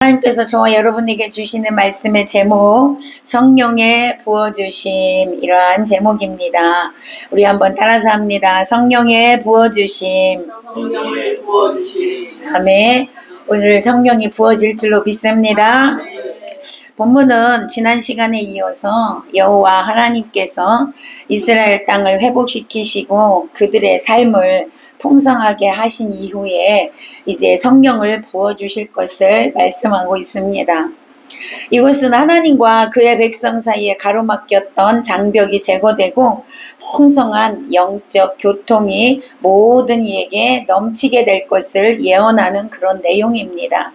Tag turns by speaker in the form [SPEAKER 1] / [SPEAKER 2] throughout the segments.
[SPEAKER 1] 하나님께서 저와 여러분에게 주시는 말씀의 제목, 성령의 부어주심, 이러한 제목입니다. 우리 한번 따라서 합니다. 성령의 부어주심.
[SPEAKER 2] 성령의 부어주심.
[SPEAKER 1] 아멘. 오늘 성령이 부어질 줄로 믿습니다. 본문은 지난 시간에 이어서 여호와 하나님께서 이스라엘 땅을 회복시키시고 그들의 삶을 풍성하게 하신 이후에 이제 성령을 부어주실 것을 말씀하고 있습니다. 이것은 하나님과 그의 백성 사이에 가로막혔던 장벽이 제거되고 풍성한 영적 교통이 모든 이에게 넘치게 될 것을 예언하는 그런 내용입니다.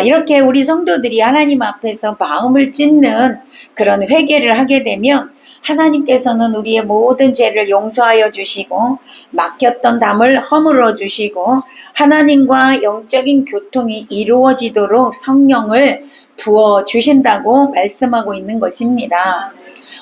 [SPEAKER 1] 이렇게 우리 성도들이 하나님 앞에서 마음을 찢는 그런 회개를 하게 되면 하나님께서는 우리의 모든 죄를 용서하여 주시고 막혔던 담을 허물어 주시고 하나님과 영적인 교통이 이루어지도록 성령을 부어 주신다고 말씀하고 있는 것입니다.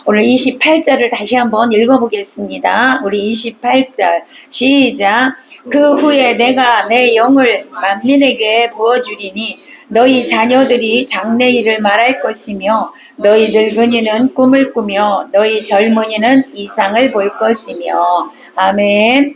[SPEAKER 1] 오늘 28절을 다시 한번 읽어보겠습니다. 우리 28절 시작. 그 후에 내가 내 영을 만민에게 부어주리니 너희 자녀들이 장래일을 말할 것이며 너희 늙은이는 꿈을 꾸며 너희 젊은이는 이상을 볼 것이며. 아멘.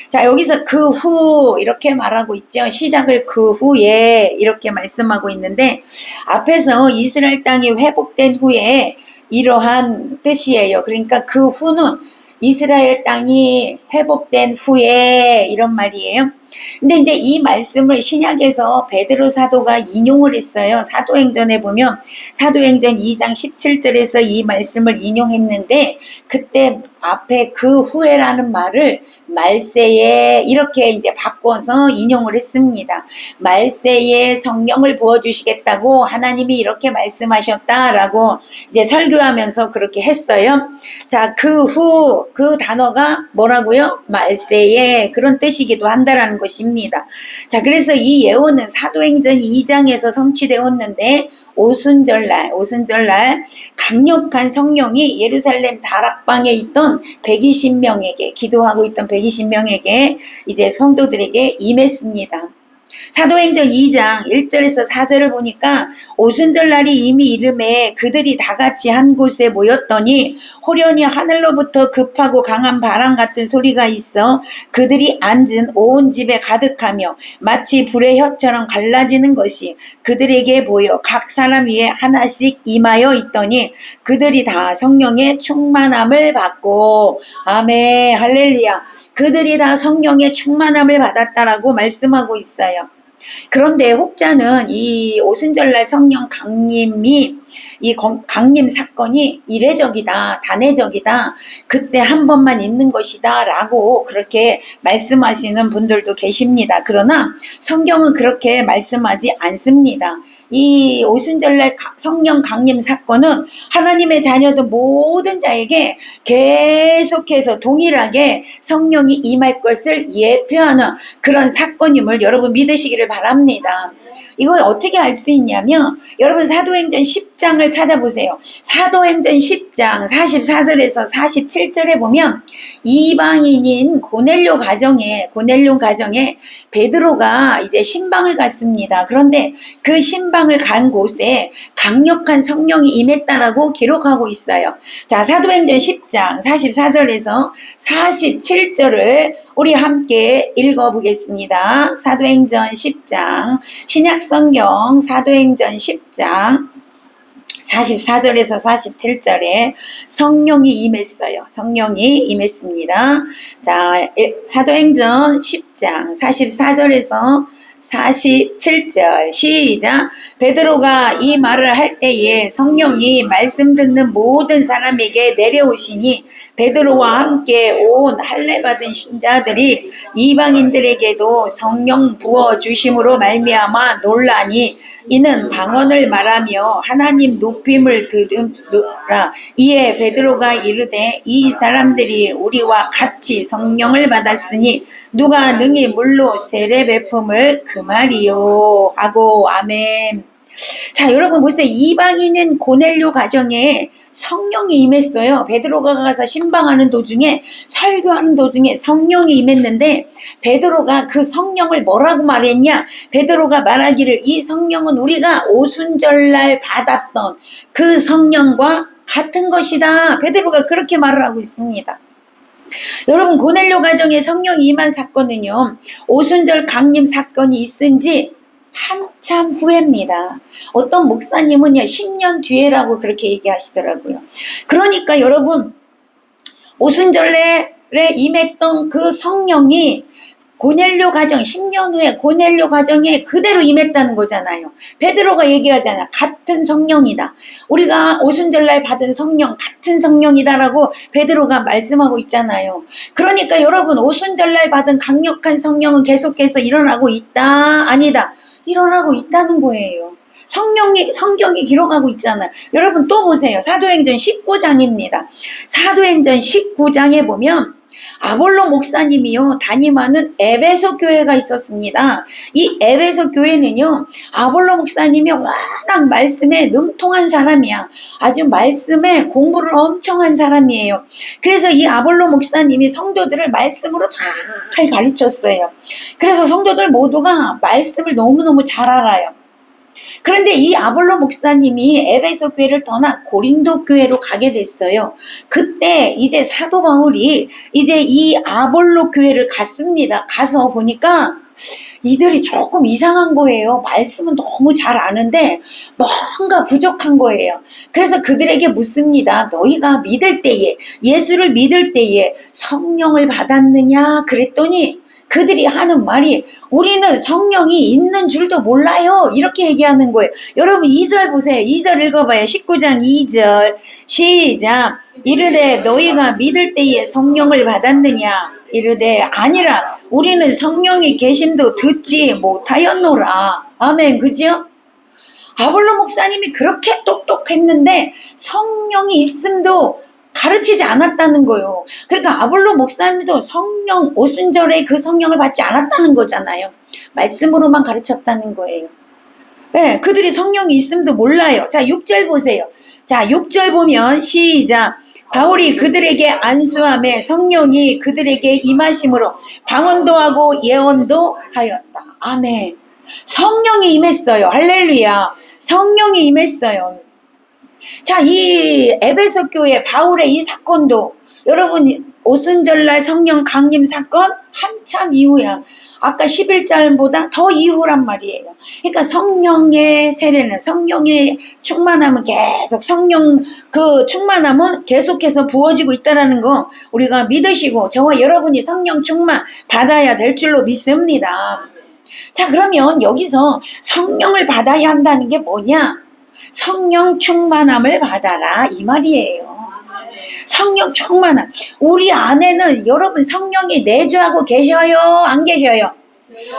[SPEAKER 1] 자, 여기서 그 후 이렇게 말하고 있죠. 시작을 그 후에 이렇게 말씀하고 있는데 앞에서 이스라엘 땅이 회복된 후에 이러한 뜻이에요. 그러니까 그 후는 이스라엘 땅이 회복된 후에 이런 말이에요. 근데 이제 이 말씀을 신약에서 베드로 사도가 인용을 했어요. 사도행전에 보면 사도행전 2장 17절에서 이 말씀을 인용했는데 그때 앞에 그 후에라는 말을 말세에 이렇게 이제 바꿔서 인용을 했습니다. 말세에 성령을 부어주시겠다고 하나님이 이렇게 말씀하셨다라고 이제 설교하면서 그렇게 했어요. 자, 그 후, 그 단어가 뭐라고요? 말세에 그런 뜻이기도 한다라는 것입니다. 자, 그래서 이 예언은 사도행전 2장에서 성취되었는데 오순절날 강력한 성령이 예루살렘 다락방에 있던 120명에게 기도하고 있던 120명에게 이제 성도들에게 임했습니다. 사도행전 2장 1절에서 4절을 보니까 오순절날이 이미 이름에 그들이 다 같이 한 곳에 모였더니 호련히 하늘로부터 급하고 강한 바람 같은 소리가 있어 그들이 앉은 온 집에 가득하며 마치 불의 혀처럼 갈라지는 것이 그들에게 보여 각 사람 위에 하나씩 임하여 있더니 그들이 다 성령의 충만함을 받고. 아멘 할렐루야. 그들이 다 성령의 충만함을 받았다라고 말씀하고 있어요. 그런데 혹자는 이 오순절날 성령 강림이 이 강림 사건이 이례적이다, 단회적이다, 그때 한 번만 있는 것이다 라고 그렇게 말씀하시는 분들도 계십니다. 그러나 성경은 그렇게 말씀하지 않습니다. 이 오순절날 성령 강림 사건은 하나님의 자녀들 모든 자에게 계속해서 동일하게 성령이 임할 것을 예표하는 그런 사건임을 여러분 믿으시기를 바랍니다. 이걸 어떻게 알 수 있냐면 여러분 사도행전 10장을 찾아보세요. 사도행전 10장 44절에서 47절에 보면 이방인인 고넬료 가정에 베드로가 이제 신방을 갔습니다. 그런데 그 신방을 간 곳에 강력한 성령이 임했다라고 기록하고 있어요. 자, 사도행전 10장 44절에서 47절을 우리 함께 읽어보겠습니다. 사도행전 10장 신약성경 사도행전 10장 44절에서 47절에 성령이 임했어요. 성령이 임했습니다. 자, 사도행전 10장 44절에서 47절 시작. 베드로가 이 말을 할 때에 성령이 말씀 듣는 모든 사람에게 내려오시니 베드로와 함께 온 할례 받은 신자들이 이방인들에게도 성령 부어 주심으로 말미암아 놀라니 이는 방언을 말하며 하나님 높임을 들으라. 이에 베드로가 이르되 이 사람들이 우리와 같이 성령을 받았으니 누가 능히 물로 세례 베품을 그 말이요 하고. 아멘. 자, 여러분 보세요. 이방인은 고넬료 가정에 성령이 임했어요. 베드로가 가서 신방하는 도중에, 설교하는 도중에 성령이 임했는데, 베드로가 그 성령을 뭐라고 말했냐? 베드로가 말하기를, 이 성령은 우리가 오순절날 받았던 그 성령과 같은 것이다. 베드로가 그렇게 말을 하고 있습니다. 여러분, 고넬료 가정에 성령이 임한 사건은요, 오순절 강림 사건이 있은 지 한참 후입니다. 어떤 목사님은요, 10년 뒤에라고 그렇게 얘기하시더라고요. 그러니까 여러분, 오순절에 임했던 그 성령이 고넬료 가정, 10년 후에 고넬료 가정에 그대로 임했다는 거잖아요. 베드로가 얘기하잖아. 같은 성령이다. 우리가 오순절날 받은 성령, 같은 성령이다라고 베드로가 말씀하고 있잖아요. 그러니까 여러분, 오순절날 받은 강력한 성령은 계속해서 일어나고 있다? 아니다. 일어나고 있다는 거예요. 성경이 기록하고 있잖아요. 여러분 또 보세요. 사도행전 19장입니다. 사도행전 19장에 보면 아볼로 목사님이요, 담임하는 에베소 교회가 있었습니다. 이 에베소 교회는요, 아볼로 목사님이 워낙 말씀에 능통한 사람이야. 아주 말씀에 공부를 엄청 한 사람이에요. 그래서 이 아볼로 목사님이 성도들을 말씀으로 잘 가르쳤어요. 그래서 성도들 모두가 말씀을 너무너무 잘 알아요. 그런데 이 아볼로 목사님이 에베소 교회를 떠나 고린도 교회로 가게 됐어요. 그때 이제 사도 바울이 이제 이 아볼로 교회를 갔습니다. 가서 보니까 이들이 조금 이상한 거예요. 말씀은 너무 잘 아는데 뭔가 부족한 거예요. 그래서 그들에게 묻습니다. 너희가 믿을 때에, 예수를 믿을 때에 성령을 받았느냐? 그랬더니 그들이 하는 말이, 우리는 성령이 있는 줄도 몰라요. 이렇게 얘기하는 거예요. 여러분 2절 보세요. 2절 읽어봐요. 19장 2절 시작. 이르되 너희가 믿을 때에 성령을 받았느냐? 이르되 아니라 우리는 성령이 계심도 듣지 못하였노라. 아멘. 그죠? 아볼로 목사님이 그렇게 똑똑했는데 성령이 있음도 가르치지 않았다는 거예요. 그러니까 아볼로 목사님도 성령, 오순절에 그 성령을 받지 않았다는 거잖아요. 말씀으로만 가르쳤다는 거예요. 네, 그들이 성령이 있음도 몰라요. 자, 6절 보세요. 자, 6절 보면 시작. 바울이 그들에게 안수함에 성령이 그들에게 임하심으로 방언도 하고 예언도 하였다. 아멘. 성령이 임했어요. 할렐루야. 성령이 임했어요. 자, 이 에베소 교회 바울의 이 사건도 여러분 오순절날 성령 강림 사건 한참 이후야. 아까 11절보다 더 이후란 말이에요. 그러니까 성령의 세례는, 성령의 충만함은 계속, 성령 그 충만함은 계속해서 부어지고 있다는 거 우리가 믿으시고 저와 여러분이 성령 충만 받아야 될 줄로 믿습니다. 자, 그러면 여기서 성령을 받아야 한다는 게 뭐냐? 성령 충만함을 받아라 이 말이에요. 성령 충만함. 우리 안에는 여러분 성령이 내주하고 계셔요? 안 계셔요?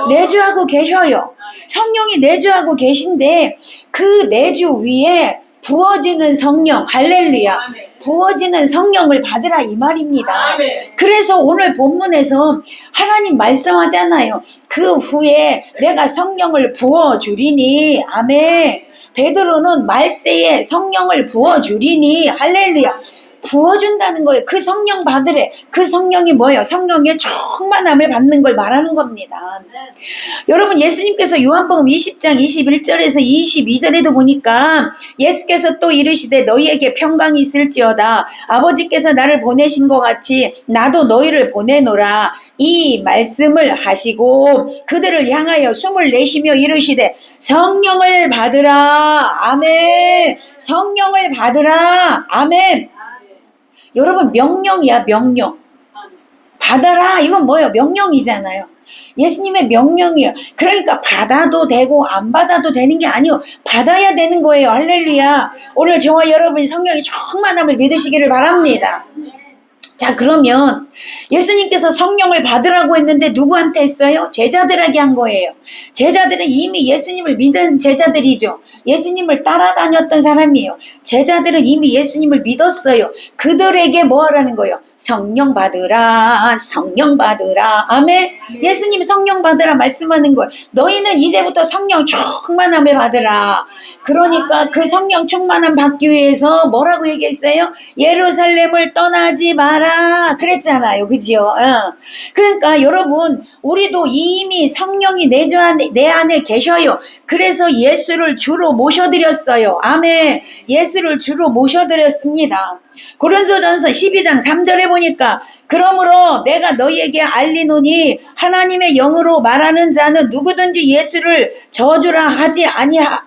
[SPEAKER 1] 내주하고 계셔요. 성령이 내주하고 계신데 그 내주 위에 부어지는 성령, 할렐루야, 부어지는 성령을 받으라 이 말입니다. 그래서 오늘 본문에서 하나님 말씀하잖아요. 그 후에 내가 성령을 부어주리니, 아멘. 베드로는 말세에 성령을 부어주리니, 할렐루야, 부어준다는 거예요. 그 성령 받으래. 그 성령이 뭐예요? 성령의 충만함을 받는 걸 말하는 겁니다. 여러분 예수님께서 요한복음 20장 21절에서 22절에도 보니까 예수께서 또 이르시되 너희에게 평강이 있을지어다. 아버지께서 나를 보내신 것 같이 나도 너희를 보내노라. 이 말씀을 하시고 그들을 향하여 숨을 내쉬며 이르시되 성령을 받으라. 아멘. 성령을 받으라. 아멘. 여러분 명령이야, 명령. 받아라. 이건 뭐예요? 명령이잖아요. 예수님의 명령이에요. 그러니까 받아도 되고 안 받아도 되는 게 아니요. 받아야 되는 거예요. 할렐루야. 오늘 저와 여러분이 성령의 충만함을 믿으시기를 바랍니다. 자, 그러면 예수님께서 성령을 받으라고 했는데 누구한테 했어요? 제자들에게 한 거예요. 제자들은 이미 예수님을 믿은 제자들이죠. 예수님을 따라다녔던 사람이에요. 제자들은 이미 예수님을 믿었어요. 그들에게 뭐 하라는 거예요? 성령 받으라, 성령 받으라. 아멘. 예수님이 성령 받으라 말씀하는 거예요. 너희는 이제부터 성령 충만함을 받으라. 그러니까 그 성령 충만함 받기 위해서 뭐라고 얘기했어요? 예루살렘을 떠나지 마라 그랬잖아요. 그죠? 그러니까 여러분, 우리도 이미 성령이 내 안에 계셔요. 그래서 예수를 주로 모셔드렸어요. 아멘. 예수를 주로 모셔드렸습니다. 고린도전서 12장 3절에 보니까 그러므로 내가 너희에게 알리노니 하나님의 영으로 말하는 자는 누구든지 예수를 저주라 하지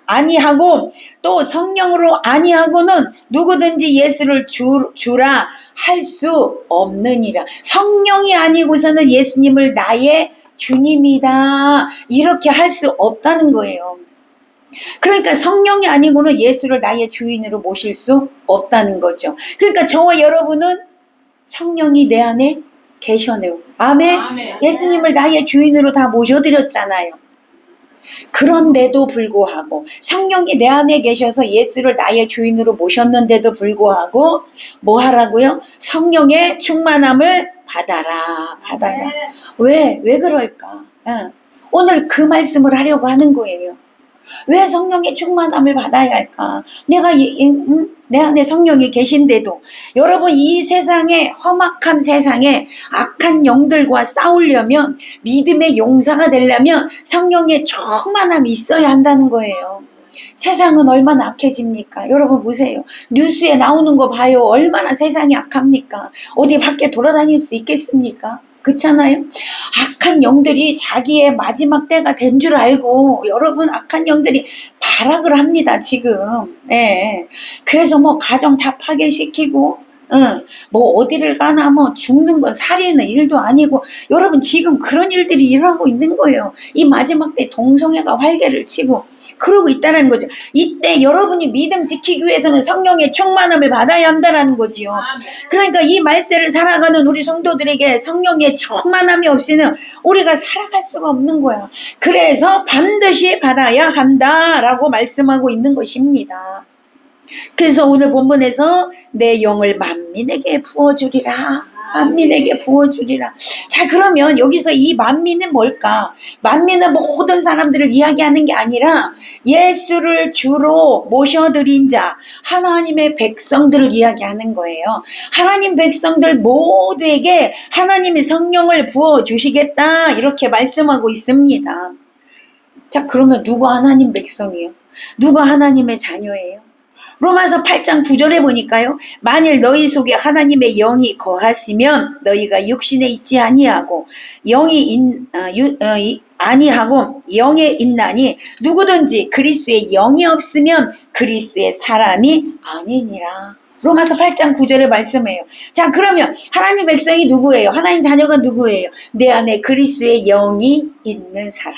[SPEAKER 1] 아니하고 또 성령으로 아니하고는 누구든지 예수를 주라 할 수 없느니라. 성령이 아니고서는 예수님을 나의 주님이다 이렇게 할 수 없다는 거예요. 그러니까 성령이 아니고는 예수를 나의 주인으로 모실 수 없다는 거죠. 그러니까 저와 여러분은 성령이 내 안에 계셔요. 아멘. 예수님을 나의 주인으로 다 모셔드렸잖아요. 그런데도 불구하고 성령이 내 안에 계셔서 예수를 나의 주인으로 모셨는데도 불구하고 뭐 하라고요? 성령의 충만함을 받아라. 왜 그럴까? 오늘 그 말씀을 하려고 하는 거예요. 왜 성령의 충만함을 받아야 할까? 내 안에 성령이 계신데도 여러분, 이 세상에, 험악한 세상에 악한 영들과 싸우려면, 믿음의 용사가 되려면 성령의 충만함이 있어야 한다는 거예요. 세상은 얼마나 악해집니까? 여러분 보세요. 뉴스에 나오는 거 봐요. 얼마나 세상이 악합니까? 어디 밖에 돌아다닐 수 있겠습니까? 그렇잖아요. 악한 영들이 자기의 마지막 때가 된 줄 알고, 여러분, 악한 영들이 발악을 합니다 지금. 그래서 뭐 가정 다 파괴시키고, 뭐 어디를 가나 뭐 죽는 건 살인의 일도 아니고, 여러분 지금 그런 일들이 일어나고 있는 거예요. 이 마지막 때 동성애가 활개를 치고 그러고 있다는 거죠. 이때 여러분이 믿음 지키기 위해서는 성령의 충만함을 받아야 한다는 거지요. 그러니까 이 말세를 살아가는 우리 성도들에게 성령의 충만함이 없이는 우리가 살아갈 수가 없는 거야. 그래서 반드시 받아야 한다라고 말씀하고 있는 것입니다. 그래서 오늘 본문에서 내 영을 만민에게 부어주리라. 만민에게 부어주리라. 자, 그러면 여기서 이 만민은 뭘까? 만민은 모든 사람들을 이야기하는 게 아니라 예수를 주로 모셔드린 자, 하나님의 백성들을 이야기하는 거예요. 하나님 백성들 모두에게 하나님이 성령을 부어주시겠다 이렇게 말씀하고 있습니다. 자, 그러면 누가 하나님 백성이에요? 누가 하나님의 자녀예요? 로마서 8장 9절에 보니까요. 만일 너희 속에 하나님의 영이 거하시면 너희가 육신에 있지 아니하고 아니하고 영에 있나니 누구든지 그리스도의 영이 없으면 그리스도의 사람이 아니니라. 로마서 8장 9절의 말씀이에요. 자, 그러면 하나님 백성이 누구예요? 하나님 자녀가 누구예요? 내 안에 그리스도의 영이 있는 사람.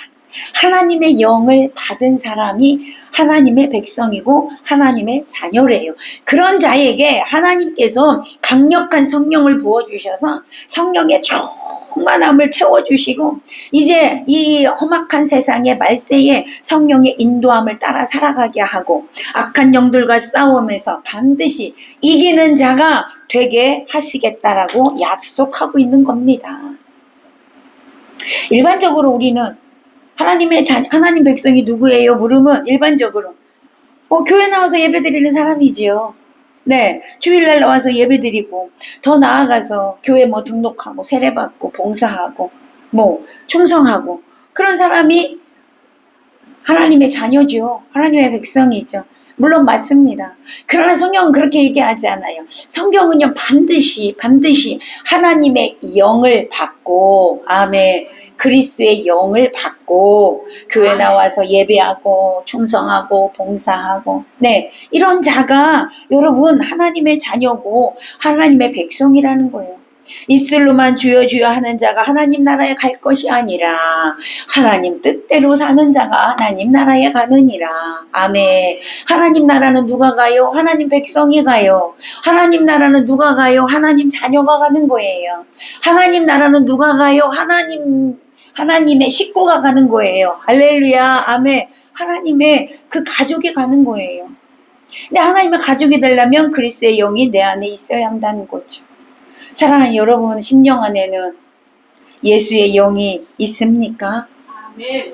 [SPEAKER 1] 하나님의 영을 받은 사람이 하나님의 백성이고 하나님의 자녀래요. 그런 자에게 하나님께서 강력한 성령을 부어주셔서 성령의 충만함을 채워주시고 이제 이 험악한 세상의 말세에 성령의 인도함을 따라 살아가게 하고 악한 영들과 싸움에서 반드시 이기는 자가 되게 하시겠다라고 약속하고 있는 겁니다. 일반적으로 우리는 하나님 백성이 누구예요? 물으면 일반적으로 교회 나와서 예배드리는 사람이지요. 네, 주일날 나와서 예배드리고 더 나아가서 교회 뭐 등록하고 세례받고 봉사하고 뭐 충성하고 그런 사람이 하나님의 자녀죠. 하나님의 백성이죠. 물론 맞습니다. 그러나 성경은 그렇게 얘기하지 않아요. 성경은요, 반드시 하나님의 영을 받고, 아멘, 그리스도의 영을 받고 교회 나와서 예배하고 충성하고 봉사하고, 네, 이런 자가 여러분 하나님의 자녀고 하나님의 백성이라는 거예요. 입술로만 주여 주여 하는 자가 하나님 나라에 갈 것이 아니라 하나님 뜻대로 사는 자가 하나님 나라에 가느니라. 아멘. 하나님 나라는 누가 가요? 하나님 백성이 가요. 하나님 나라는 누가 가요? 하나님 자녀가 가는 거예요. 하나님 나라는 누가 가요? 하나님의 식구가 가는 거예요. 할렐루야. 아멘. 하나님의 그 가족이 가는 거예요. 근데 하나님의 가족이 되려면 그리스도의 영이 내 안에 있어야 한다는 거죠. 사랑하는 여러분, 심령 안에는 예수의 영이 있습니까?
[SPEAKER 2] 아멘.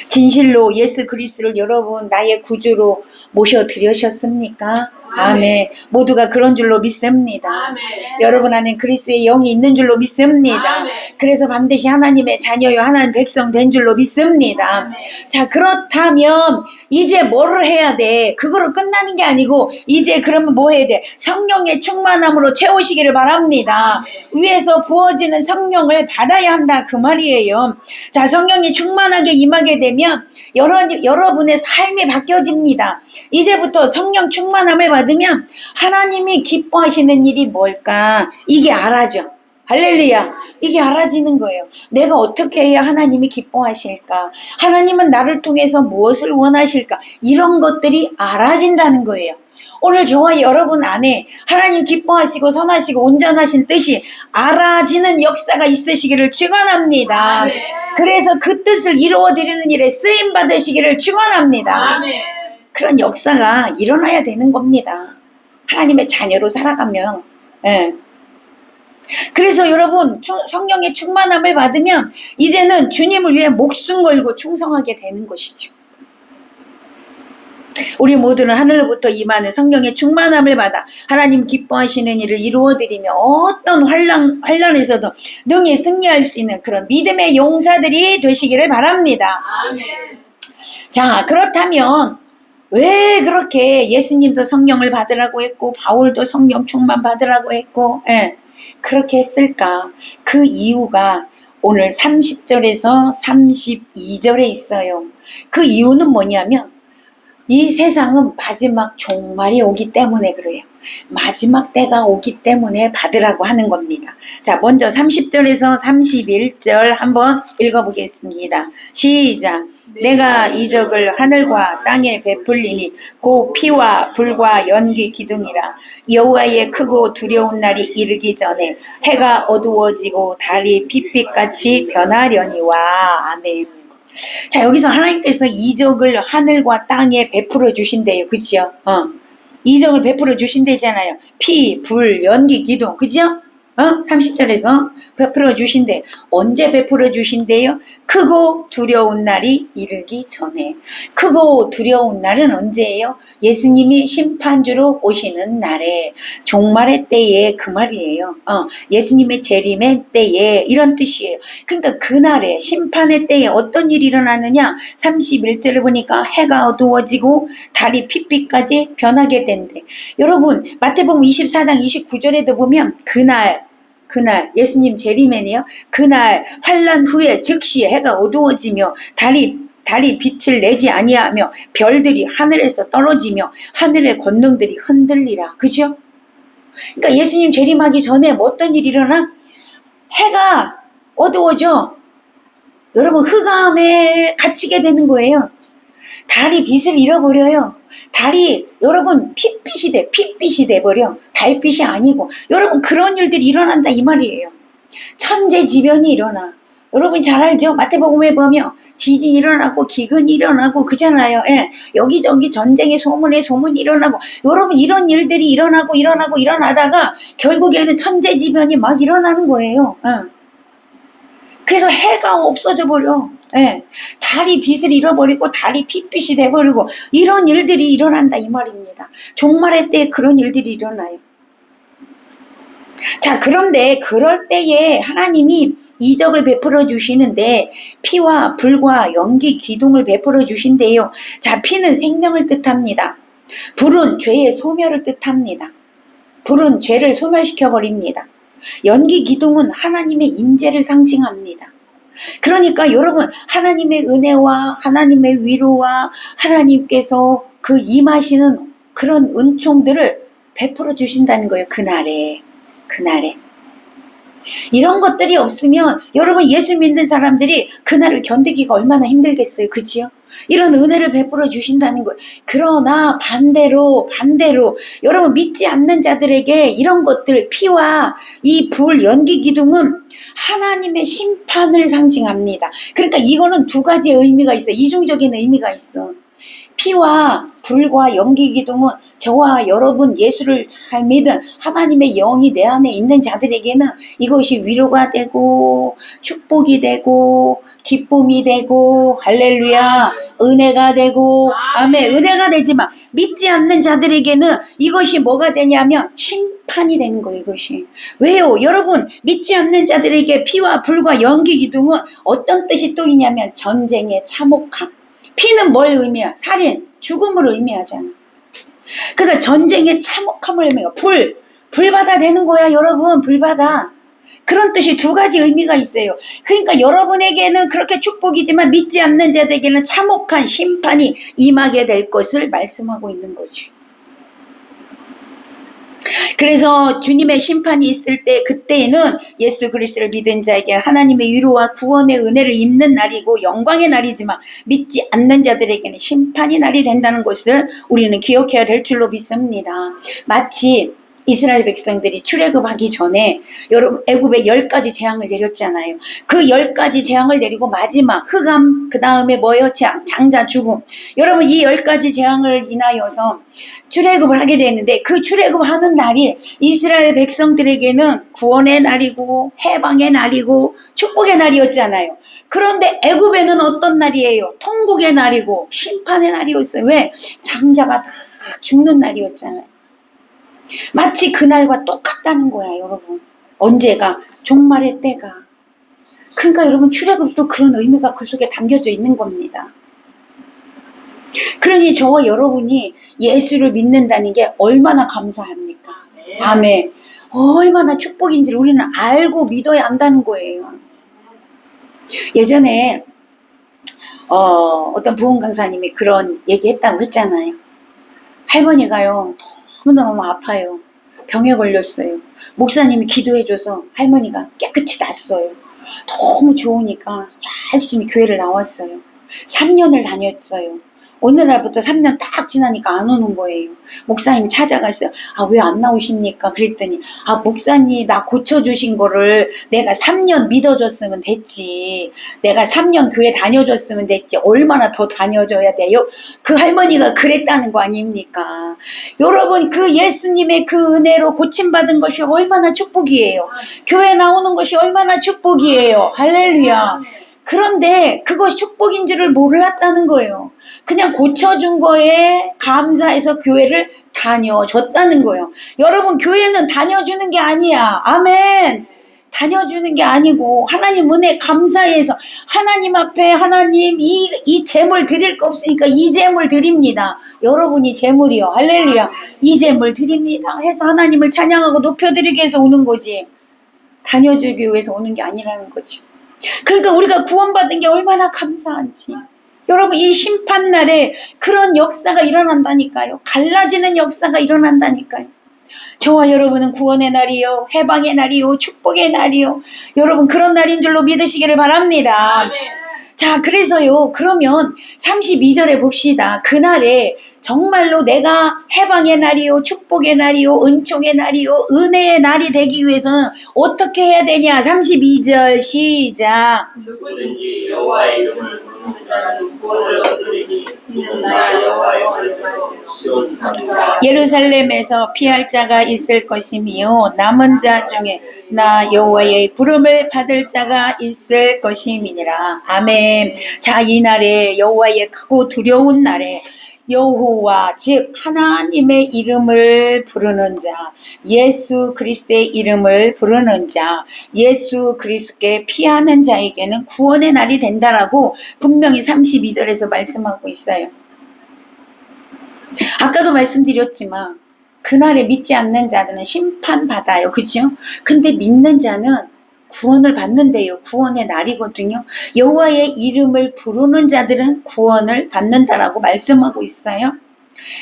[SPEAKER 1] 진실로 예수 그리스도를 여러분 나의 구주로 모셔드리셨습니까? 아멘. 모두가 그런 줄로 믿습니다.
[SPEAKER 2] 아멘.
[SPEAKER 1] 여러분 안에 그리스도의 영이 있는 줄로 믿습니다.
[SPEAKER 2] 아멘.
[SPEAKER 1] 그래서 반드시 하나님의 자녀요 하나님 백성 된 줄로 믿습니다.
[SPEAKER 2] 아멘.
[SPEAKER 1] 자, 그렇다면 이제 뭐를 해야 돼? 그거로 끝나는 게 아니고 이제 그러면 뭐 해야 돼? 성령의 충만함으로 채우시기를 바랍니다. 위에서 부어지는 성령을 받아야 한다 그 말이에요. 자, 성령이 충만하게 임하게 되면 여러분의 삶이 바뀌어집니다. 이제부터 성령 충만함을 받으면 하나님이 기뻐하시는 일이 뭘까? 이게 알아져. 할렐루야. 이게 알아지는 거예요. 내가 어떻게 해야 하나님이 기뻐하실까? 하나님은 나를 통해서 무엇을 원하실까? 이런 것들이 알아진다는 거예요. 오늘 저와 여러분 안에 하나님 기뻐하시고 선하시고 온전하신 뜻이 알아지는 역사가 있으시기를 축원합니다.
[SPEAKER 2] 아멘.
[SPEAKER 1] 그래서 그 뜻을 이루어드리는 일에 쓰임 받으시기를 축원합니다.
[SPEAKER 2] 아멘.
[SPEAKER 1] 그런 역사가 일어나야 되는 겁니다. 하나님의 자녀로 살아가면. 예. 그래서 여러분 성령의 충만함을 받으면 이제는 주님을 위해 목숨 걸고 충성하게 되는 것이죠. 우리 모두는 하늘로부터 임하는 성령의 충만함을 받아 하나님 기뻐하시는 일을 이루어드리며 어떤 환란에서도 능히 승리할 수 있는 그런 믿음의 용사들이 되시기를 바랍니다.
[SPEAKER 2] 아멘.
[SPEAKER 1] 자, 그렇다면 왜 그렇게 예수님도 성령을 받으라고 했고 바울도 성령 충만 받으라고 했고 그렇게 했을까? 그 이유가 오늘 30절에서 32절에 있어요. 그 이유는 뭐냐면 이 세상은 마지막 종말이 오기 때문에 그래요. 마지막 때가 오기 때문에 받으라고 하는 겁니다. 자, 먼저 30절에서 31절 한번 읽어보겠습니다. 시작. 내가 이적을 하늘과 땅에 베풀리니 곧 피와 불과 연기 기둥이라. 여호와의 크고 두려운 날이 이르기 전에 해가 어두워지고 달이 핏빛같이 변하려니와. 아멘. 자, 여기서 하나님께서 이적을 하늘과 땅에 베풀어 주신대요. 그죠? 이적을 베풀어 주신대잖아요. 피, 불, 연기, 기둥. 그죠? 30절에서 베풀어 주신대. 언제 베풀어 주신대요? 크고 두려운 날이 이르기 전에. 크고 두려운 날은 언제예요? 예수님이 심판주로 오시는 날에, 종말의 때에, 그 말이에요. 예수님의 재림의 때에, 이런 뜻이에요. 그러니까 그날에 심판의 때에 어떤 일이 일어나느냐? 31절을 보니까 해가 어두워지고 달이 핏빛까지 변하게 된대. 여러분 마태복음 24장 29절에도 보면 그날 예수님 재림에는요, 그날 환난 후에 즉시 해가 어두워지며 달이 빛을 내지 아니하며 별들이 하늘에서 떨어지며 하늘의 권능들이 흔들리라. 그죠? 그러니까 예수님 재림하기 전에 뭐 어떤 일이 일어나? 해가 어두워져. 여러분 흑암에 갇히게 되는 거예요. 달이 빛을 잃어버려요. 달이 여러분 핏빛이 돼버려. 달빛이 아니고. 여러분 그런 일들이 일어난다 이 말이에요. 천재지변이 일어나. 여러분 잘 알죠? 마태복음에 보면 지진이 일어나고 기근이 일어나고 그잖아요. 여기저기 전쟁의 소문이 일어나고. 여러분 이런 일들이 일어나다가 결국에는 천재지변이 막 일어나는 거예요. 그래서 해가 없어져 버려. 달이 빛을 잃어버리고 달이 핏빛이 돼버리고 이런 일들이 일어난다 이 말입니다. 종말의 때 그런 일들이 일어나요. 자, 그런데 그럴 때에 하나님이 이적을 베풀어 주시는데 피와 불과 연기 기둥을 베풀어 주신대요. 자, 피는 생명을 뜻합니다. 불은 죄의 소멸을 뜻합니다. 불은 죄를 소멸시켜 버립니다. 연기 기둥은 하나님의 임재를 상징합니다. 그러니까 여러분 하나님의 은혜와 하나님의 위로와 하나님께서 그 임하시는 그런 은총들을 베풀어 주신다는 거예요. 그날에. 이런 것들이 없으면 여러분 예수 믿는 사람들이 그날을 견디기가 얼마나 힘들겠어요. 그치요? 이런 은혜를 베풀어 주신다는 거예요. 그러나 반대로 여러분 믿지 않는 자들에게 이런 것들 피와 이 불 연기 기둥은 하나님의 심판을 상징합니다. 그러니까 이거는 두 가지 의미가 있어요. 이중적인 의미가 있어. 피와 불과 연기 기둥은 저와 여러분 예수를 잘 믿은 하나님의 영이 내 안에 있는 자들에게는 이것이 위로가 되고 축복이 되고 기쁨이 되고 할렐루야 은혜가 되고 아멘 은혜가 되지만 믿지 않는 자들에게는 이것이 뭐가 되냐면 심판이 되는 거예요. 이것이 왜요? 여러분 믿지 않는 자들에게 피와 불과 연기 기둥은 어떤 뜻이 또 있냐면 전쟁의 참혹함. 피는 뭘 의미야? 살인, 죽음을 의미하잖아. 그러니까 전쟁의 참혹함을 의미해요. 불바다 되는 거야, 여러분. 불바다. 그런 뜻이 두 가지 의미가 있어요. 그러니까 여러분에게는 그렇게 축복이지만 믿지 않는 자들에게는 참혹한 심판이 임하게 될 것을 말씀하고 있는 거지. 그래서 주님의 심판이 있을 때 그때에는 예수 그리스도를 믿은 자에게 하나님의 위로와 구원의 은혜를 입는 날이고 영광의 날이지만 믿지 않는 자들에게는 심판의 날이 된다는 것을 우리는 기억해야 될 줄로 믿습니다. 마치 이스라엘 백성들이 출애굽하기 전에 여러분 애굽에 10가지 재앙을 내렸잖아요. 그 10가지 재앙을 내리고 마지막 흑암 그 다음에 뭐예요? 장자 죽음. 여러분 이 10가지 재앙을 인하여서 출애굽을 하게 됐는데 그 출애굽하는 날이 이스라엘 백성들에게는 구원의 날이고 해방의 날이고 축복의 날이었잖아요. 그런데 애굽에는 어떤 날이에요? 통곡의 날이고 심판의 날이었어요. 왜? 장자가 다 죽는 날이었잖아요. 마치 그날과 똑같다는 거야, 여러분. 언제가? 종말의 때가. 그러니까 여러분 출애굽도 그런 의미가 그 속에 담겨져 있는 겁니다. 그러니 저와 여러분이 예수를 믿는다는 게 얼마나 감사합니까? 아멘. 얼마나 축복인지를 우리는 알고 믿어야 한다는 거예요. 예전에 어떤 부흥 강사님이 그런 얘기했다고 했잖아요. 할머니가요 너무너무 아파요. 병에 걸렸어요. 목사님이 기도해줘서 할머니가 깨끗이 낫어요. 너무 좋으니까 열심히 교회를 나왔어요. 3년을 다녔어요. 어느 날부터 3년 딱 지나니까 안 오는 거예요. 목사님 찾아갔어요. 아, 왜 안 나오십니까? 그랬더니 아, 목사님 나 고쳐주신 거를 내가 3년 믿어줬으면 됐지. 내가 3년 교회 다녀줬으면 됐지. 얼마나 더 다녀줘야 돼요? 그 할머니가 그랬다는 거 아닙니까? 여러분 그 예수님의 그 은혜로 고침받은 것이 얼마나 축복이에요. 교회 나오는 것이 얼마나 축복이에요. 할렐루야. 그런데 그것이 축복인 줄을 몰랐다는 거예요. 그냥 고쳐준 거에 감사해서 교회를 다녀줬다는 거예요. 여러분 교회는 다녀주는 게 아니야. 아멘. 다녀주는 게 아니고 하나님 은혜 감사해서 하나님 앞에 하나님 이 재물 드릴 거 없으니까 이 재물 드립니다. 여러분이 재물이요. 할렐루야. 이 재물 드립니다. 해서 하나님을 찬양하고 높여드리기 위해서 오는 거지. 다녀주기 위해서 오는 게 아니라는 거죠. 그러니까 우리가 구원받은 게 얼마나 감사한지. 여러분 이 심판날에 그런 역사가 일어난다니까요. 갈라지는 역사가 일어난다니까요. 저와 여러분은 구원의 날이요 해방의 날이요 축복의 날이요 여러분 그런 날인 줄로 믿으시기를 바랍니다. 아멘. 자 그래서요 그러면 32절에 봅시다. 그날에 정말로 내가 해방의 날이요 축복의 날이요 은총의 날이요 은혜의 날이 되기 위해서는 어떻게 해야 되냐. 32절 시작.
[SPEAKER 2] 누구든지 여호와의 이름을 부르는 자는 구원을 얻으리니 이는 나 여호와의 말대로 시온산이라.
[SPEAKER 1] 예루살렘에서 피할 자가 있을 것이며 남은 자 중에 나 여호와의 부름을 받을 자가 있을 것임이니라. 아멘. 자 이 날에 여호와의 크고 두려운 날에 여호와 즉 하나님의 이름을 부르는 자 예수 그리스도의 이름을 부르는 자 예수 그리스도께 피하는 자에게는 구원의 날이 된다라고 분명히 32절에서 말씀하고 있어요. 아까도 말씀드렸지만 그날에 믿지 않는 자들은 심판받아요. 그죠? 근데 믿는 자는 구원을 받는데요. 구원의 날이거든요. 여호와의 이름을 부르는 자들은 구원을 받는다라고 말씀하고 있어요.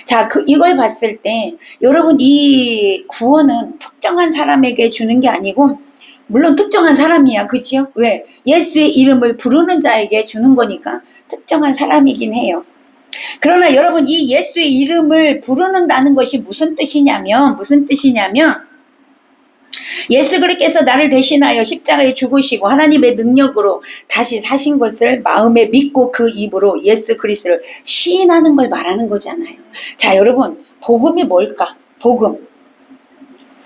[SPEAKER 1] 자, 이걸 봤을 때 여러분 이 구원은 특정한 사람에게 주는 게 아니고 물론 특정한 사람이야. 그죠? 왜? 예수의 이름을 부르는 자에게 주는 거니까 특정한 사람이긴 해요. 그러나 여러분, 이 예수의 이름을 부르는다는 것이 무슨 뜻이냐면 예수 그리스도께서 나를 대신하여 십자가에 죽으시고 하나님의 능력으로 다시 사신 것을 마음에 믿고 그 입으로 예수 그리스도를 시인하는 걸 말하는 거잖아요. 자, 여러분, 복음이 뭘까? 복음.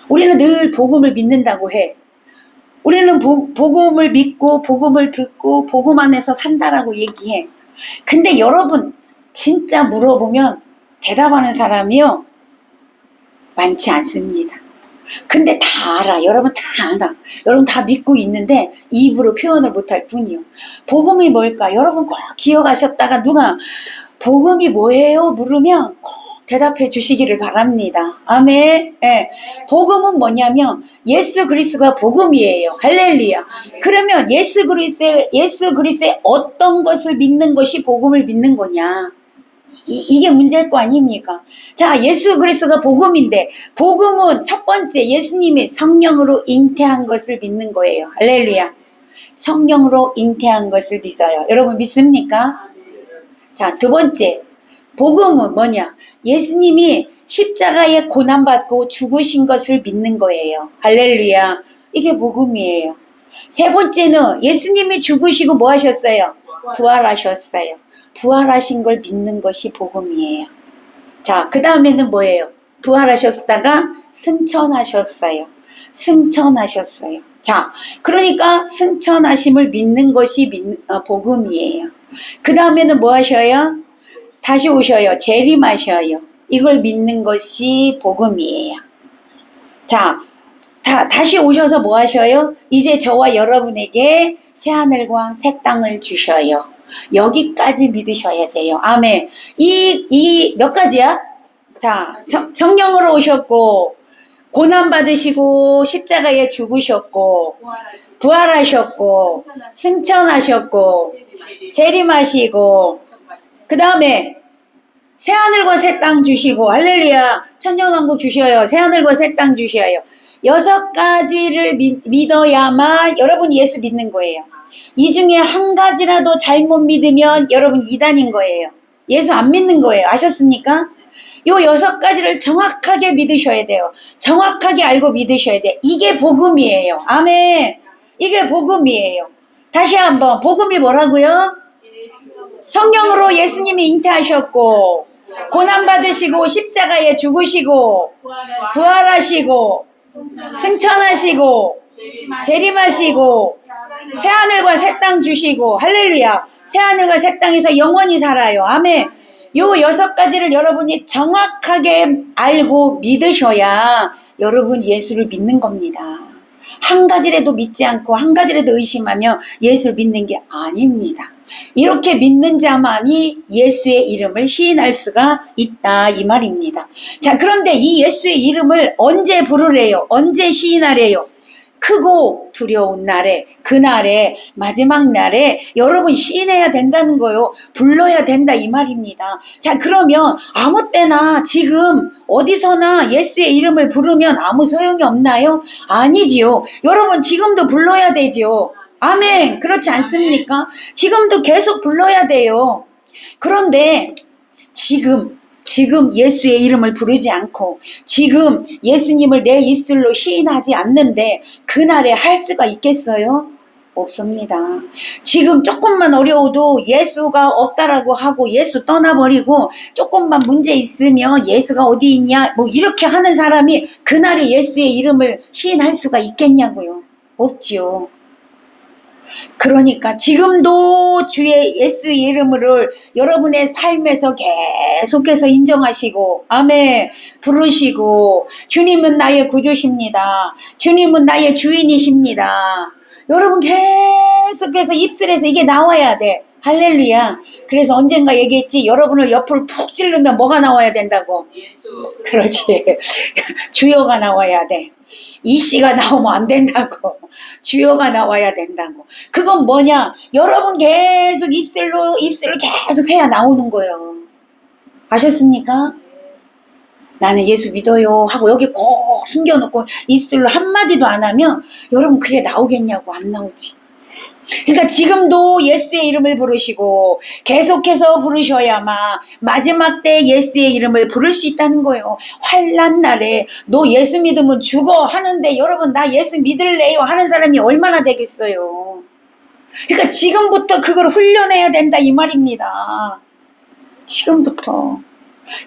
[SPEAKER 1] 우리는 늘 복음을 믿는다고 해. 우리는 복음을 믿고 복음을 듣고 복음 안에서 산다라고 얘기해. 근데 여러분, 진짜 물어보면 대답하는 사람이요 많지 않습니다. 근데 다 알아. 여러분 다 알아. 여러분 다 믿고 있는데 입으로 표현을 못할 뿐이요. 복음이 뭘까? 여러분 꼭 기억하셨다가 누가 복음이 뭐예요? 물으면 꼭 대답해 주시기를 바랍니다. 아멘. 예. 복음은 뭐냐면 예수 그리스도가 복음이에요. 할렐루야. 그러면 예수 그리스도의 어떤 것을 믿는 것이 복음을 믿는 거냐? 이게 문제일 거 아닙니까? 자, 예수 그리스도가 복음인데 복음은 첫 번째 예수님이 성령으로 잉태한 것을 믿는 거예요. 할렐루야. 성령으로 잉태한 것을 믿어요. 여러분 믿습니까? 자, 두 번째 복음은 뭐냐? 예수님이 십자가에 고난받고 죽으신 것을 믿는 거예요. 할렐루야. 이게 복음이에요. 세 번째는 예수님이 죽으시고 뭐 하셨어요? 부활하셨어요. 부활하신 걸 믿는 것이 복음이에요. 자, 그 다음에는 뭐예요? 부활하셨다가 승천하셨어요. 승천하셨어요. 자, 그러니까 승천하심을 믿는 것이 복음이에요. 그 다음에는 뭐 하셔요? 다시 오셔요. 재림하셔요. 이걸 믿는 것이 복음이에요. 자, 다시 오셔서 뭐 하셔요? 이제 저와 여러분에게 새하늘과 새 땅을 주셔요. 여기까지 믿으셔야 돼요. 아멘. 이 몇 가지야? 자, 성령으로 오셨고, 고난받으시고, 십자가에 죽으셨고, 부활하셨고, 승천하셨고, 재림하시고, 그 다음에 새하늘과 새 땅 주시고, 할렐루야. 천년왕국 주셔요. 새하늘과 새 땅 주셔요. 6가지를 믿어야만 여러분 예수 믿는 거예요. 이 중에 한 가지라도 잘못 믿으면 여러분 이단인 거예요. 예수 안 믿는 거예요. 아셨습니까? 요 6가지를 정확하게 믿으셔야 돼요. 정확하게 알고 믿으셔야 돼요. 이게 복음이에요. 아멘. 이게 복음이에요. 다시 한번 복음이 뭐라고요? 성령으로 예수님이 잉태하셨고 고난받으시고 십자가에 죽으시고 부활하시고 승천하시고 재림하시고 새하늘과 새 땅 주시고 할렐루야. 새하늘과 새 땅에서 영원히 살아요. 아멘. 요 6가지를 여러분이 정확하게 알고 믿으셔야 여러분 예수를 믿는 겁니다. 한 가지라도 믿지 않고 한 가지라도 의심하며 예수를 믿는 게 아닙니다. 이렇게 믿는 자만이 예수의 이름을 시인할 수가 있다 이 말입니다. 자, 그런데 이 예수의 이름을 언제 부르래요? 언제 시인하래요? 크고 두려운 날에, 그날에, 마지막 날에 여러분 시인해야 된다는 거요. 불러야 된다 이 말입니다. 자, 그러면 아무 때나 지금 어디서나 예수의 이름을 부르면 아무 소용이 없나요? 아니지요. 여러분 지금도 불러야 되지요. 아멘. 그렇지 않습니까? 지금도 계속 불러야 돼요. 그런데 지금 예수의 이름을 부르지 않고 지금 예수님을 내 입술로 시인하지 않는데 그날에 할 수가 있겠어요? 없습니다. 지금 조금만 어려워도 예수가 없다라고 하고 예수 떠나버리고 조금만 문제 있으면 예수가 어디 있냐 뭐 이렇게 하는 사람이 그날에 예수의 이름을 시인할 수가 있겠냐고요? 없지요. 그러니까 지금도 주의 예수의 이름을 여러분의 삶에서 계속해서 인정하시고 아멘 부르시고 주님은 나의 구주십니다. 주님은 나의 주인이십니다. 여러분 계속해서 입술에서 이게 나와야 돼. 할렐루야. 그래서 언젠가 얘기했지. 여러분을 옆으로 푹 찌르면 뭐가 나와야 된다고? 예수. 그렇지. 주여가 나와야 돼. 이씨가 나오면 안 된다고. 주여가 나와야 된다고. 그건 뭐냐? 여러분 계속 입술을 계속 해야 나오는 거예요. 아셨습니까? 나는 예수 믿어요 하고 여기 꼭 숨겨놓고 입술로 한마디도 안 하면 여러분 그게 나오겠냐고. 안 나오지. 그러니까 지금도 예수의 이름을 부르시고 계속해서 부르셔야만 마지막 때 예수의 이름을 부를 수 있다는 거예요. 환난 날에 너 예수 믿으면 죽어 하는데 여러분 나 예수 믿을래요 하는 사람이 얼마나 되겠어요. 그러니까 지금부터 그걸 훈련해야 된다 이 말입니다. 지금부터.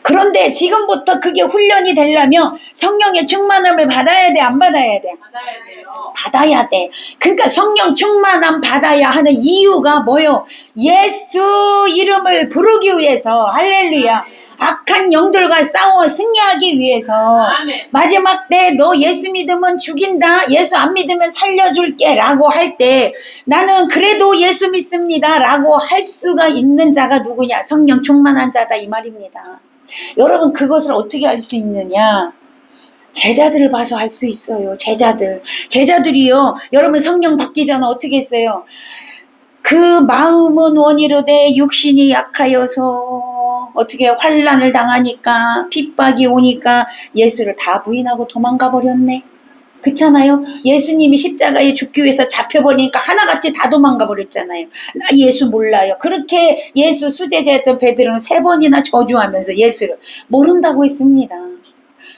[SPEAKER 1] 그런데 지금부터 그게 훈련이 되려면 성령의 충만함을 받아야 돼, 안 받아야 돼?
[SPEAKER 2] 받아야 돼요.
[SPEAKER 1] 받아야 돼. 그러니까 성령 충만함 받아야 하는 이유가 뭐요? 예수 이름을 부르기 위해서. 할렐루야. 악한 영들과 싸워 승리하기 위해서.
[SPEAKER 2] 아멘.
[SPEAKER 1] 마지막 때 너 예수 믿으면 죽인다, 예수 안 믿으면 살려줄게 라고 할 때 나는 그래도 예수 믿습니다 라고 할 수가 있는 자가 누구냐? 성령 충만한 자다 이 말입니다. 여러분 그것을 어떻게 알 수 있느냐? 제자들을 봐서 알 수 있어요. 제자들이요 여러분 성령 받기 전에 어떻게 했어요? 그 마음은 원이로되 육신이 약하여서 어떻게 환난을 당하니까 핍박이 오니까 예수를 다 부인하고 도망가 버렸네. 그렇잖아요. 예수님이 십자가에 죽기 위해서 잡혀버리니까 하나같이 다 도망가 버렸잖아요. 나 예수 몰라요. 그렇게 예수 수제자였던 베드로는 3번이나 저주하면서 예수를 모른다고 했습니다.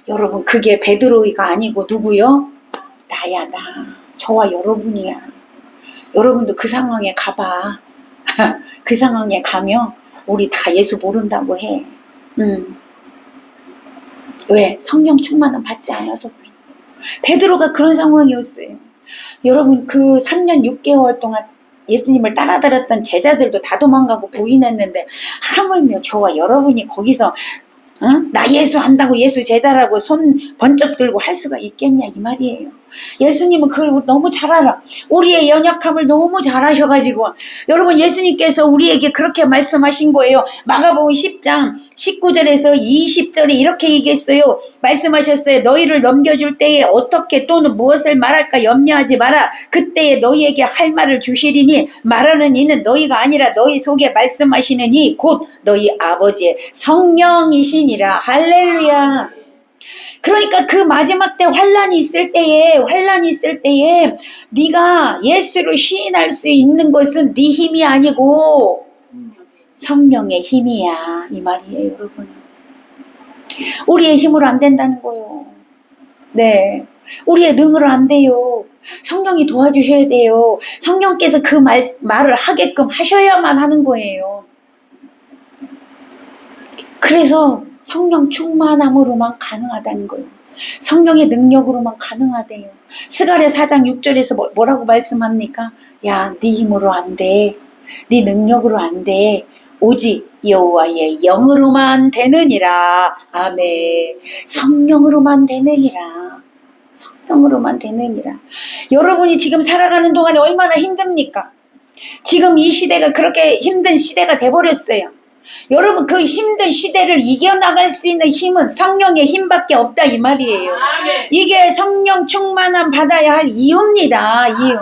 [SPEAKER 1] 여러분 그게 베드로가 아니고 누구요? 나야 나. 저와 여러분이야. 여러분도 그 상황에 가봐. 그 상황에 가면 우리 다 예수 모른다고 해. 왜? 성령 충만함 받지 않아서 그래. 베드로가 그런 상황이었어요. 여러분 그 3년 6개월 동안 예수님을 따라다녔던 제자들도 다 도망가고 부인했는데 하물며 저와 여러분이 거기서 나 예수 안다고 예수 제자라고 손 번쩍 들고 할 수가 있겠냐 이 말이에요. 예수님은 그걸 너무 잘 알아. 우리의 연약함을 너무 잘 아셔가지고 여러분 예수님께서 우리에게 그렇게 말씀하신 거예요. 마가복음 10장 19절에서 20절에 이렇게 얘기했어요. 말씀하셨어요. 너희를 넘겨줄 때에 어떻게 또는 무엇을 말할까 염려하지 마라. 그때에 너희에게 할 말을 주시리니 말하는 이는 너희가 아니라 너희 속에 말씀하시는 이 곧 너희 아버지의 성령이시니라. 할렐루야. 그러니까 그 마지막 때 환난이 있을 때에 네가 예수를 시인할 수 있는 것은 네 힘이 아니고 성령의 힘이야 이 말이에요. 여러분 우리의 힘으로 안 된다는 거예요. 네, 우리의 능으로 안 돼요. 성령이 도와주셔야 돼요. 성령께서 그 말을 하게끔 하셔야만 하는 거예요. 그래서 성령 충만함으로만 가능하다는 거예요. 성령의 능력으로만 가능하대요. 스가랴 4장 6절에서 뭐라고 말씀합니까? 야, 네 힘으로 안 돼. 네 능력으로 안 돼. 오직 여호와의 영으로만 되느니라. 아멘. 성령으로만 되느니라. 성령으로만 되느니라. 여러분이 지금 살아가는 동안에 얼마나 힘듭니까? 지금 이 시대가 그렇게 힘든 시대가 돼버렸어요. 여러분 그 힘든 시대를 이겨나갈 수 있는 힘은 성령의 힘밖에 없다 이 말이에요. 이게 성령 충만함 받아야 할 이유입니다. 이유.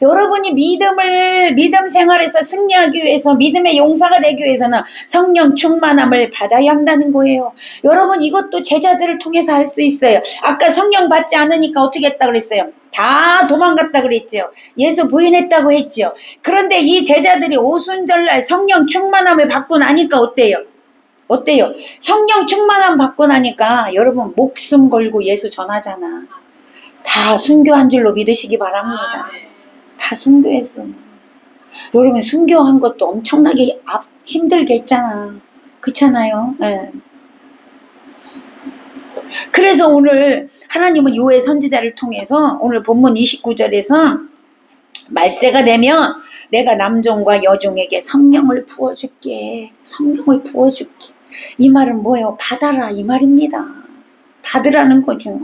[SPEAKER 1] 여러분이 믿음 생활에서 승리하기 위해서 믿음의 용사가 되기 위해서는 성령 충만함을 받아야 한다는 거예요. 여러분 이것도 제자들을 통해서 할 수 있어요. 아까 성령 받지 않으니까 어떻게 했다 그랬어요? 다 도망갔다 그랬죠. 예수 부인했다고 했죠. 그런데 이 제자들이 오순절날 성령 충만함을 받고 나니까 어때요? 성령 충만함 받고 나니까 여러분 목숨 걸고 예수 전하잖아. 다 순교한 줄로 믿으시기 바랍니다. 다 순교했어. 여러분 순교한 것도 엄청나게 힘들게 했잖아. 그렇잖아요. 네. 그래서 오늘 하나님은 요의 선지자를 통해서 오늘 본문 29절에서 말세가 되면 내가 남종과 여종에게 성령을 부어줄게. 성령을 부어줄게. 이 말은 뭐예요? 받아라 이 말입니다. 받으라는 거죠.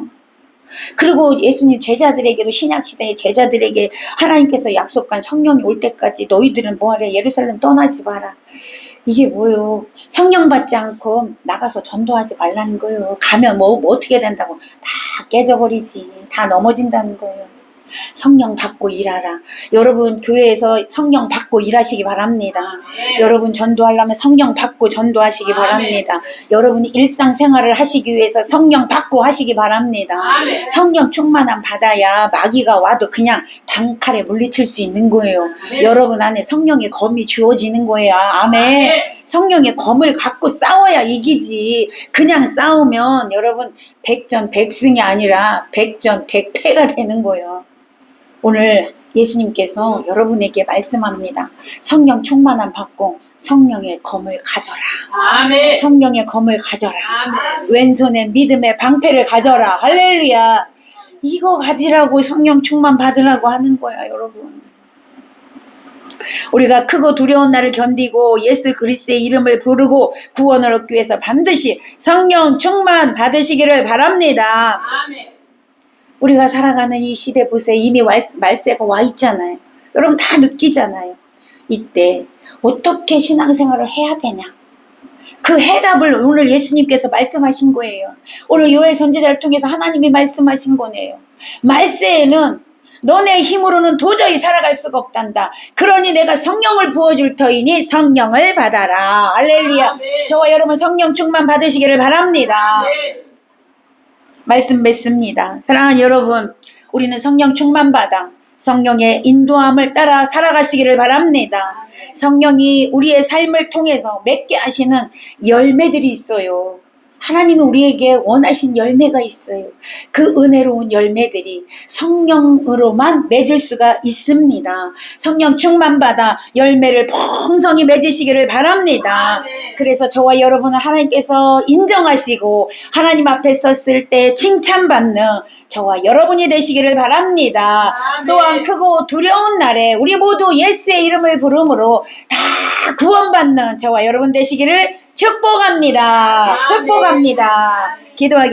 [SPEAKER 1] 그리고 예수님 제자들에게도 신약시대의 제자들에게 하나님께서 약속한 성령이 올 때까지 너희들은 뭐하래? 예루살렘 떠나지 마라. 이게 뭐예요? 성령 받지 않고 나가서 전도하지 말라는 거예요. 가면 뭐 어떻게 된다고? 다 깨져버리지. 다 넘어진다는 거예요. 성령 받고 일하라. 여러분 교회에서 성령 받고 일하시기 바랍니다. 여러분 전도하려면 성령 받고 전도하시기 바랍니다. 여러분이 일상생활을 하시기 위해서 성령 받고 하시기 바랍니다. 성령 충만함 받아야 마귀가 와도 그냥 단칼에 물리칠 수 있는 거예요. 여러분 안에 성령의 검이 주어지는 거예요. 아멘. 성령의 검을 갖고 싸워야 이기지. 그냥 싸우면 여러분 백전백승이 아니라 백전백패가 되는 거예요. 오늘 예수님께서 여러분에게 말씀합니다. 성령 충만함 받고 성령의 검을 가져라.
[SPEAKER 2] 아멘.
[SPEAKER 1] 성령의 검을 가져라.
[SPEAKER 2] 아멘.
[SPEAKER 1] 왼손에 믿음의 방패를 가져라. 할렐루야. 이거 가지라고 성령 충만 받으라고 하는 거야, 여러분. 우리가 크고 두려운 날을 견디고 예수 그리스도의 이름을 부르고 구원을 얻기 위해서 반드시 성령 충만 받으시기를 바랍니다.
[SPEAKER 2] 아멘.
[SPEAKER 1] 우리가 살아가는 이 시대 보세요. 이미 말세가 와 있잖아요. 여러분 다 느끼잖아요. 이때 어떻게 신앙생활을 해야 되냐. 그 해답을 오늘 예수님께서 말씀하신 거예요. 오늘 요엘 선지자를 통해서 하나님이 말씀하신 거네요. 말세에는 너네 힘으로는 도저히 살아갈 수가 없단다. 그러니 내가 성령을 부어줄 터이니 성령을 받아라. 할렐루야.
[SPEAKER 2] 아멘.
[SPEAKER 1] 저와 여러분 성령 충만 받으시기를 바랍니다.
[SPEAKER 2] 아멘.
[SPEAKER 1] 말씀 맺습니다. 사랑하는 여러분, 우리는 성령 충만 받아 성령의 인도함을 따라 살아가시기를 바랍니다. 성령이 우리의 삶을 통해서 맺게 하시는 열매들이 있어요. 하나님이 우리에게 원하신 열매가 있어요. 그 은혜로운 열매들이 성령으로만 맺을 수가 있습니다. 성령 충만받아 열매를 풍성히 맺으시기를 바랍니다. 그래서 저와 여러분은 하나님께서 인정하시고 하나님 앞에 섰을 때 칭찬받는 저와 여러분이 되시기를 바랍니다. 또한 크고 두려운 날에 우리 모두 예수의 이름을 부름으로 다 구원받는 저와 여러분 되시기를 축복합니다. 축복합니다. 기도하겠습니다.